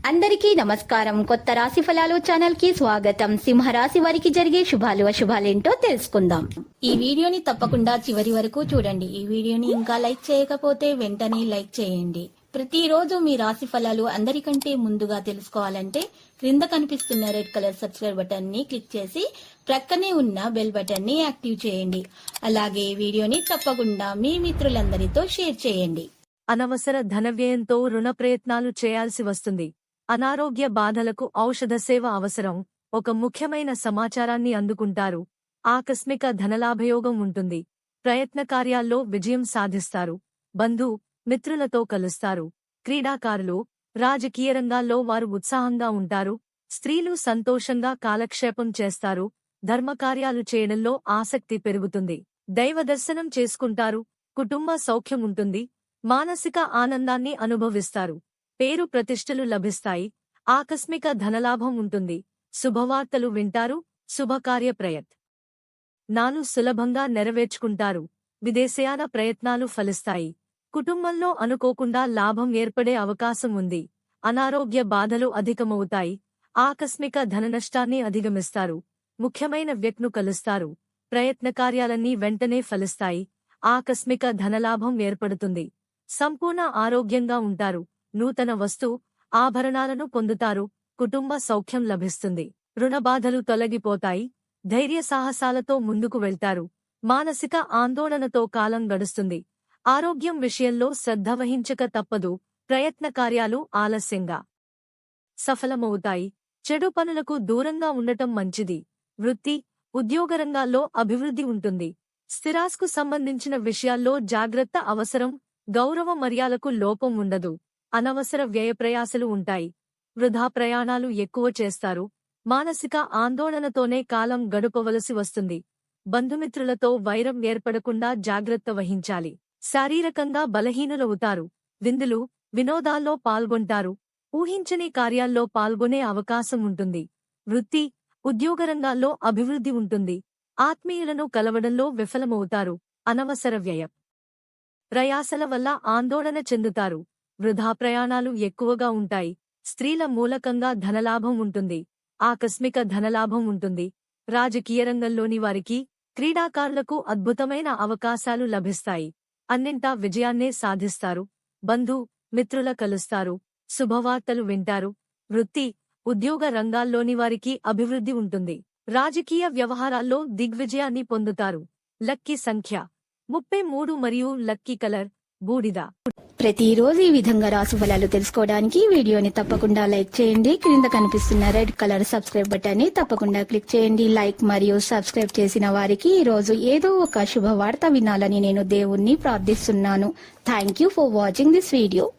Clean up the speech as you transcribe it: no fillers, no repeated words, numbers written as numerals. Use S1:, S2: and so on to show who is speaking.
S1: అందరికీ నమస్కారం. కొత్త రాశి ఫలాలు ఛానల్ కి స్వాగతం. సింహరాశి వారికి జరిగే శుభాలు అశుభాలేంటో తెలుసుకుందాం. ఈ వీడియోని తప్పకుండా చివరి వరకు చూడండి. ఈ వీడియోని ఇంకా లైక్ చేయకపోతే వెంటనే లైక్ చేయండి. ప్రతిరోజు మీ రాశి ఫలాలు అందరికంటే ముందుగా తెలుసుకోవాలంటే క్రింద కనిపిస్తున్న రెడ్ కలర్ సబ్స్క్రైబ్ బటన్ ని క్లిక్ చేసి ప్రక్కనే ఉన్న బెల్ బటన్ ని యాక్టివ్ చేయండి. అలాగే వీడియోని తప్పకుండా మీ మిత్రులందరితో షేర్ చేయండి.
S2: అనవసర ధనవ్యయంతో రుణ ప్రయత్నాలు చేయాల్సి వస్తుంది. అనారోగ్య బాధలకు ఔషధ సేవ అవసరం. ఒక ముఖ్యమైన సమాచారాన్ని అందుకుంటారు. ఆకస్మిక ధనలాభయోగం ఉంటుంది. ప్రయత్న కార్యాల్లో విజయం సాధిస్తారు. బంధు మిత్రులతో కలుస్తారు. క్రీడాకారులు రాజకీయ రంగాల్లో వారు ఉత్సాహంగా ఉంటారు. స్త్రీలు సంతోషంగా కాలక్షేపం చేస్తారు. ధర్మకార్యాలు చేయడంలో ఆసక్తి పెరుగుతుంది. దైవ దర్శనం చేసుకుంటారు. కుటుంబ సౌఖ్యం ఉంటుంది. మానసిక ఆనందాన్ని అనుభవిస్తారు. పేరు ప్రతిష్టలు లభిస్తాయి. ఆకస్మిక ధనలాభం ఉంటుంది. శుభవార్తలు వింటారు. శుభకార్య ప్రయత్నాలు సులభంగా నెరవేర్చుకుంటారు. విదేశయాన ప్రయత్నాలు ఫలిస్తాయి. కుటుంబంలో అనుకోకుండా లాభం ఏర్పడే అవకాశం ఉంది. అనారోగ్య బాధలు అధికమవుతాయి. ఆకస్మిక ధననష్టాన్ని అధిగమిస్తారు. ముఖ్యమైన వ్యక్తిను కలుస్తారు. ప్రయత్న కార్యాలన్నీ వెంటనే ఫలిస్తాయి. ఆకస్మిక ధనలాభం ఏర్పడుతుంది. సంపూర్ణ ఆరోగ్యంగా ఉంటారు. నూతన ఆభరణాలను పొందుతారు. కుటుంబ సౌఖ్యం లభిస్తుంది. రుణబాధలు తొలగిపోతాయి. ధైర్య సాహసాలతో ముందుకు వెళ్తారు. మానసిక ఆందోళనతో కాలం గడుస్తుంది. ఆరోగ్యం విషయంలో శ్రద్ధ వహించక తప్పదు. ప్రయత్న కార్యాలు ఆలస్యంగా సఫలమవుతాయి. చెడు పనులకు దూరంగా ఉండటం మంచిది. వృత్తి ఉద్యోగరంగాల్లో అభివృద్ధి ఉంటుంది. స్థిరాస్తికు సంబంధించిన విషయాల్లో జాగ్రత్త అవసరం. గౌరవ మర్యాదలకు లోపం ఉండదు. అనవసర వ్యయప్రయాసలు ఉంటాయి. వృధా ప్రయాణాలు ఎక్కువ చేస్తారు. మానసిక ఆందోళనతోనే కాలం గడుపవలసి వస్తుంది. బంధుమిత్రులతో వైరం ఏర్పడకుండా జాగ్రత్త వహించాలి. శారీరకంగా బలహీనులవుతారు. విందులు వినోదాల్లో పాల్గొంటారు. ఊహించని కార్యాల్లో పాల్గొనే అవకాశం ఉంటుంది. వృత్తి ఉద్యోగరంగాల్లో అభివృద్ధి ఉంటుంది. ఆత్మీయులను కలవడంలో విఫలమవుతారు. అనవసర ప్రయాసల వల్ల ఆందోళన చెందుతారు. వృధా ప్రయాణాలు ఎక్కువగా ఉంటాయి. స్త్రీల మూలకంగా ధనలాభం ఉంటుంది. ఆకస్మిక ధనలాభం ఉంటుంది. రాజకీయ రంగంలోని వారికి క్రీడాకారులకు అద్భుతమైన అవకాశాలు లభిస్తాయి. అన్నింటా విజయాన్నే సాధిస్తారు. బంధు మిత్రుల కలుస్తారు. శుభవార్తలు వింటారు. వృత్తి ఉద్యోగ రంగాల్లోని వారికి అభివృద్ధి ఉంటుంది. రాజకీయ వ్యవహారాల్లో దిగ్విజయాన్ని పొందుతారు. లక్కీ సంఖ్య 33 మరియు లక్కీ కలర్ బూడిద.
S1: ప్రతిరోజు ఈ విధంగా రాశి ఫలాలు తెలుసుకోవడానికి వీడియోని తప్పకుండా లైక్ చేయండి. క్రింద కనిపిస్తున్న రెడ్ కలర్ సబ్స్క్రైబ్ బటన్ ని తప్పకుండా క్లిక్ చేయండి. లైక్ మరియు సబ్స్క్రైబ్ చేసిన వారికి ఈ రోజు ఏదో ఒక శుభవార్త వినాలని నేను దేవుణ్ణి ప్రార్థిస్తున్నాను. Thank you for watching this video.